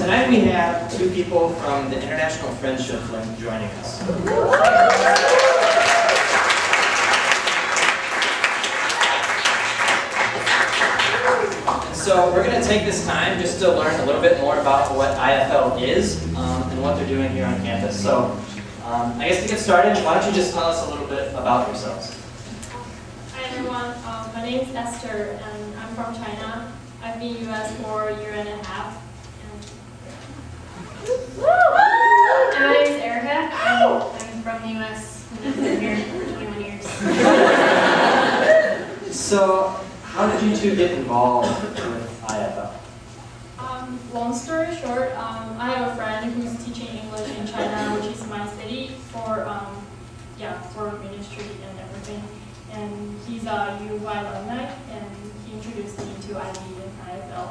tonight we have two people from the International Friendship Link joining us. And so we're going to take this time just to learn a little bit more about what IFL is and what they're doing here on campus. So I guess to get started, why don't you just tell us a little bit about yourselves? Hi everyone, my name is Esther and I'm from China. I've been in the US for a year and a half. And my name is Erica. I'm from the US and I've been here for 21 years. So how did you two get involved with IFL? Long story short, I have a friend who's teaching English in China, which is my city, for ministry and everything. And he's a IV alumni, and he introduced me to IV and IFL.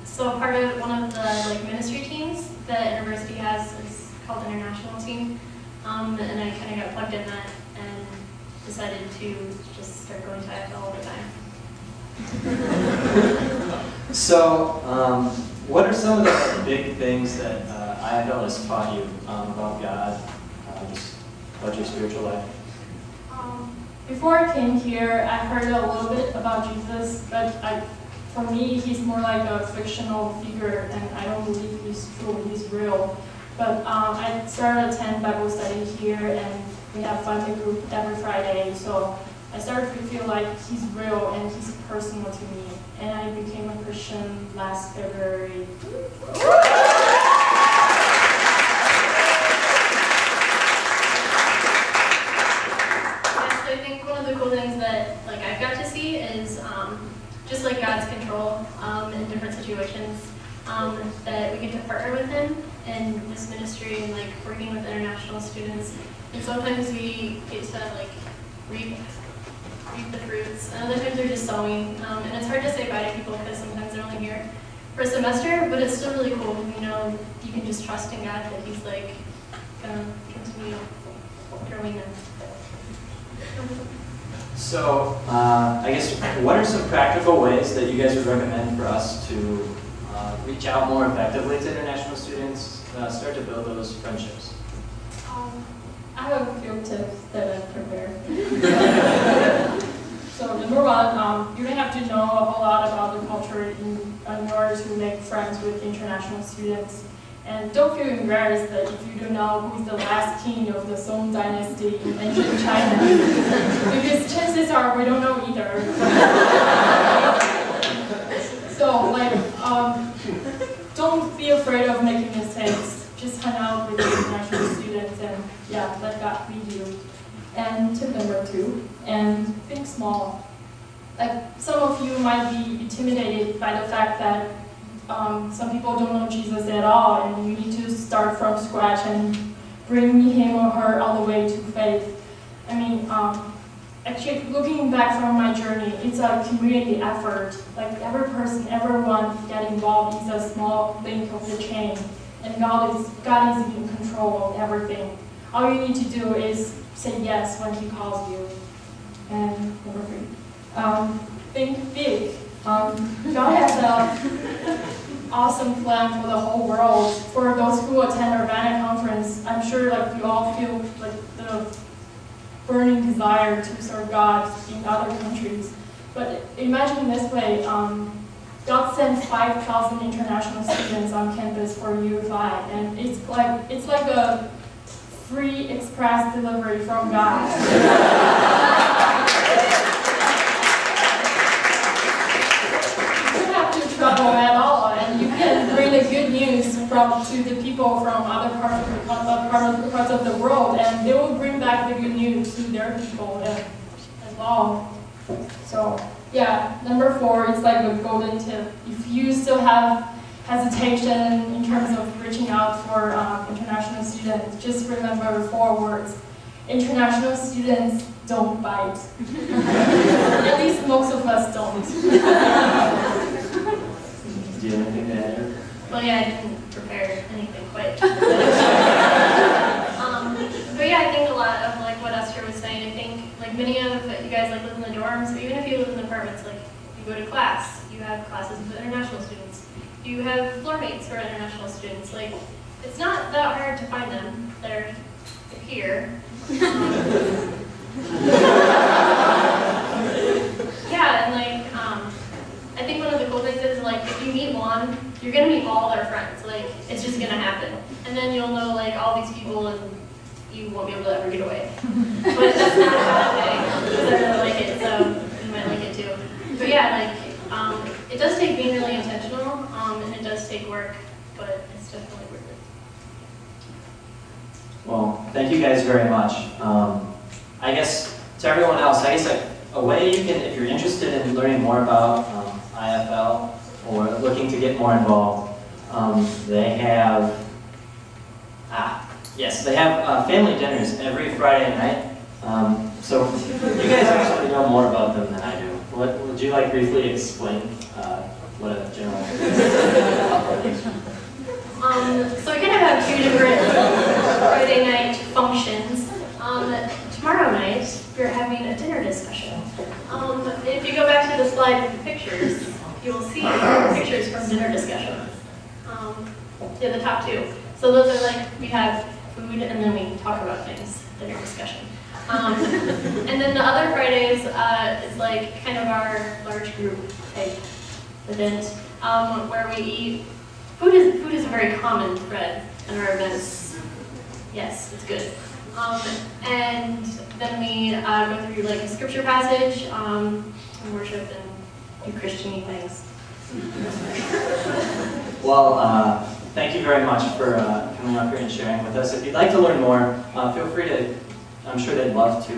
So part of one of the ministry teams that InterVarsity has is called International Team, and I kind of got plugged in that and decided to just start going to IFL all the time. So, what are some of the big things that IFL has taught you about God, just about your spiritual life? Before I came here, I heard a little bit about Jesus, but for me, he's more like a fictional figure, and I don't believe he's true, he's real. But I started to attend Bible study here, and we have family group every Friday, so I started to feel like he's real and he's personal to me. And I became a Christian last February. Yeah, so I think one of the cool things that I've got to see is just God's control in different situations, that we get to partner with Him in this ministry and working with international students. And sometimes we get to reap the fruits, and other times they're just sowing. And it's hard to say bye to people because sometimes they're only here for a semester, but it's still really cool. You can just trust in God that He's gonna continue growing them. So, I guess, what are some practical ways that you guys would recommend for us to reach out more effectively to international students, start to build those friendships? I have a few tips that I prepared. So number one, you don't have to know a whole lot about the culture in order to make friends with international students. And don't feel embarrassed that if you don't know who's the last king of the Song dynasty in ancient China. Because chances are we don't know either. So don't be afraid of making mistakes. Just hang out with the international students and let God lead you. And tip number two, and think small. Some of you might be intimidated by the fact that some people don't know Jesus at all, and you need to start from scratch and bring him or her all the way to faith. I mean, actually, looking back from my journey, it's a community effort. Every person, everyone get involved is a small link of the chain, and God is in control of everything. All you need to do is say yes when He calls you. And number three, think big. God has an awesome plan for the whole world. For those who attend our Banner conference, I'm sure you all feel the burning desire to serve God in other countries. But imagine this way, God sent 5,000 international students on campus for UFI, and it's like a free express delivery from God. Travel at all, and you can bring the good news to the people from other parts of the world, and they will bring back the good news to their people as well. So number four is a golden tip. If you still have hesitation in terms of reaching out for international students, just remember 4 words. International students don't bite. At least most of us don't. Do you have anything to add? Well, I didn't prepare anything quite. But I think a lot of what Esther was saying. I think many of you guys live in the dorms, but even if you live in the apartments, you go to class, Do you have classes with international students? Do you have floor mates who are international students? Like, it's not that hard to find them. They're here. Yeah, and like, I think one of the cool things is like, if you meet one, you're gonna meet all their friends. Like, it's just gonna happen. And then you'll know like all these people and you won't be able to ever get away. But that's not a bad thing, because I really like it, so you might like it too. But yeah, like, it does take being really intentional, and it does take work, but it's definitely worth it. Well, thank you guys very much. I guess to everyone else, I guess like a way you can, if you're interested in learning more about IFL or looking to get more involved, they have, they have family dinners every Friday night. So you guys actually know more about them than I do. Would you like briefly explain what a general? So we kind of have two different Friday night functions. Tomorrow night, we're having a dinner discussion. If you go back to the slide with the pictures, you will see pictures from dinner discussion. The top two. So those are like, we have food and then we talk about things, dinner discussion. And then the other Fridays is like kind of our large group type event where we eat. Food is a very common thread in our events. Yes, it's good. And then we go through like a scripture passage, and worship and do Christian-y things. Well, thank you very much for coming up here and sharing with us. If you'd like to learn more, feel free to, I'm sure they'd love to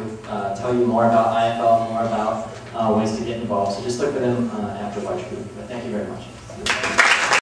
tell you more about IFL and more about ways to get involved. So just look for them after large group. But thank you very much.